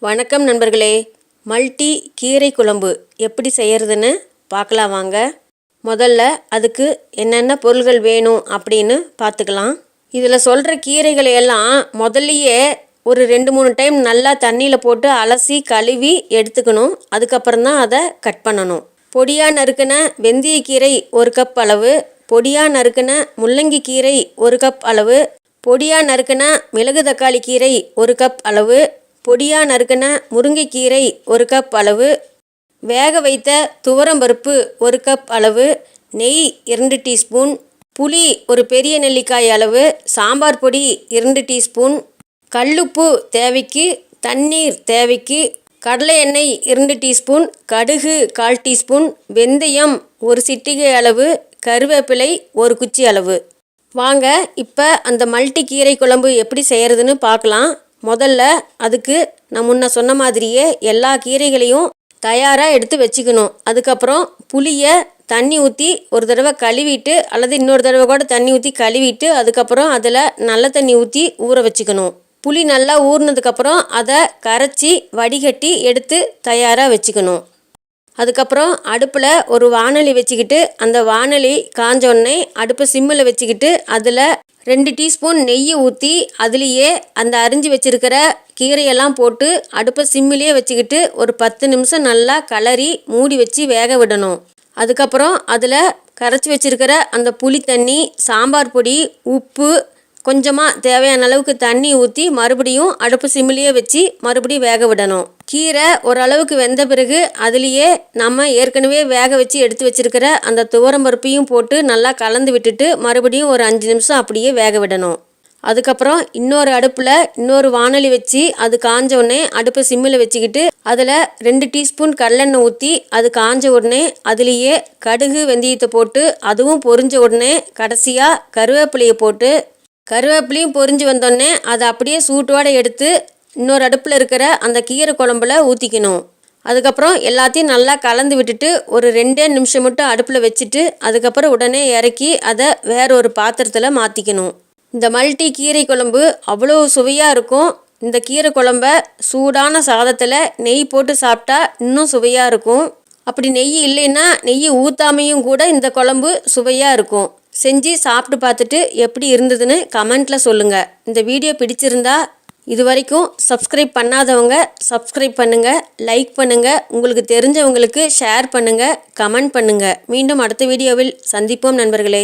வணக்கம் நண்பர்களே. மல்டி கீரை குழம்பு எப்படி செய்கிறதுன்னு பார்க்கலாம் வாங்க. முதல்ல அதுக்கு என்னென்ன பொருள்கள் வேணும் அப்படின்னு பார்த்துக்கலாம். இதில் சொல்கிற கீரைகளை எல்லாம் முதல்லையே ஒரு 2-3 டைம் நல்லா தண்ணியில் போட்டு அலசி கழுவி எடுத்துக்கணும். அதுக்கப்புறம் தான் அதை கட் பண்ணணும். பொடியாக நறுக்கின வெந்தயக்கீரை 1 கப் அளவு, பொடியாக நறுக்கின முள்ளங்கி கீரை 1 கப் அளவு, பொடியாக நறுக்கின மிளகு தக்காளி கீரை 1 கப் அளவு, பொடியாக நறுக்கின முருங்கைக்கீரை 1 கப் அளவு, வேக வைத்த துவரம்பருப்பு 1 கப் அளவு, நெய் 2 டீஸ்பூன், புளி ஒரு பெரிய நெல்லிக்காய் அளவு, சாம்பார் பொடி 2 டீஸ்பூன், கல்லுப்பு தேவைக்கு, தண்ணீர் தேவைக்கு, கடலை எண்ணெய் 2 டீஸ்பூன், கடுகு 1/4 டீஸ்பூன், வெந்தயம் 1 சிட்டிகை அளவு, கருவேப்பிலை 1 குச்சி அளவு. வாங்க இப்போ அந்த மல்டி கீரை குழம்பு எப்படி செய்கிறதுன்னு பார்க்கலாம். முதல்ல அதுக்கு நான் முன்ன சொன்ன மாதிரியே எல்லா கீரைகளையும் தயாராக எடுத்து வச்சுக்கணும். அதுக்கப்புறம் புளியை தண்ணி ஊற்றி ஒரு தடவை கழுவிட்டு அல்லது இன்னொரு தடவை கூட தண்ணி ஊற்றி கழுவிட்டு அதுக்கப்புறம் அதில் நல்ல தண்ணி ஊற்றி ஊற வச்சுக்கணும். புளி நல்லா ஊறினதுக்கப்புறம் அதை கரைச்சி வடிகட்டி எடுத்து தயாராக வச்சுக்கணும். அதுக்கப்புறம் அடுப்பில் ஒரு வாணலி வச்சுக்கிட்டு அந்த வாணலி காஞ்சோடனே அடுப்பை சிம்மில் வச்சுக்கிட்டு அதில் 2 டீஸ்பூன் நெய் ஊற்றி அதுலேயே அந்த அரிஞ்சு வச்சுருக்கிற கீரையெல்லாம் போட்டு அடுப்பை சிம்மிலே வச்சுக்கிட்டு ஒரு 10 நிமிஷம் நல்லா கிளறி மூடி வச்சு வேக விடணும். அதுக்கப்புறம் அதில் கரைச்சி வச்சுருக்கிற அந்த புளி தண்ணி, சாம்பார் பொடி, உப்பு, கொஞ்சமாக தேவையான அளவுக்கு தண்ணி ஊற்றி மறுபடியும் அடுப்பு சிம்மிலேயே வச்சு மறுபடியும் வேக விடணும். கீரை ஓரளவுக்கு வெந்த பிறகு அதுலேயே நம்ம ஏற்கனவே வேக வச்சு எடுத்து வச்சுருக்கிற அந்த துவரம்பருப்பையும் போட்டு நல்லா கலந்து விட்டுட்டு மறுபடியும் ஒரு 5 நிமிஷம் அப்படியே வேக விடணும். அதுக்கப்புறம் இன்னொரு அடுப்பில் இன்னொரு வாணலி வச்சு அது காஞ்ச உடனே அடுப்பை சிம்மில் வச்சுக்கிட்டு அதில் 2 டீஸ்பூன் கடலெண்ணெய் ஊற்றி அது காஞ்ச உடனே அதுலேயே கடுகு வெந்தயத்தை போட்டு அதுவும் பொரிஞ்ச உடனே கடைசியாக கருவேப்பிலையை போட்டு கருவேப்பிலையும் பொரிஞ்சு வந்தோடனே அதை அப்படியே சூட்டோடு எடுத்து இன்னொரு அடுப்பில் இருக்கிற அந்த கீரை குழம்புல ஊற்றிக்கணும். அதுக்கப்புறம் எல்லாத்தையும் நல்லா கலந்து விட்டுட்டு ஒரு 2 நிமிஷம் மட்டும் அடுப்பில் வச்சுட்டு அதுக்கப்புறம் உடனே இறக்கி அதை வேற ஒரு பாத்திரத்தில் மாற்றிக்கணும். இந்த மல்டி கீரை குழம்பு அவ்வளோ சுவையாக இருக்கும். இந்த கீரை குழம்ப சூடான சாதத்தில் நெய் போட்டு சாப்பிட்டா இன்னும் சுவையாக இருக்கும். அப்படி நெய் இல்லைன்னா நெய் ஊற்றாமையும் கூட இந்த குழம்பு சுவையாக இருக்கும். செஞ்சு சாப்பிட்டு பார்த்துட்டு எப்படி இருந்ததுன்னு கமெண்ட்டில் சொல்லுங்கள். இந்த வீடியோ பிடிச்சிருந்தா இது வரைக்கும் சப்ஸ்கிரைப் பண்ணாதவங்க சப்ஸ்கிரைப் பண்ணுங்கள், லைக் பண்ணுங்கள், உங்களுக்கு தெரிஞ்சவங்களுக்கு ஷேர் பண்ணுங்கள், கமெண்ட் பண்ணுங்கள். மீண்டும் அடுத்த வீடியோவில் சந்திப்போம் நண்பர்களே.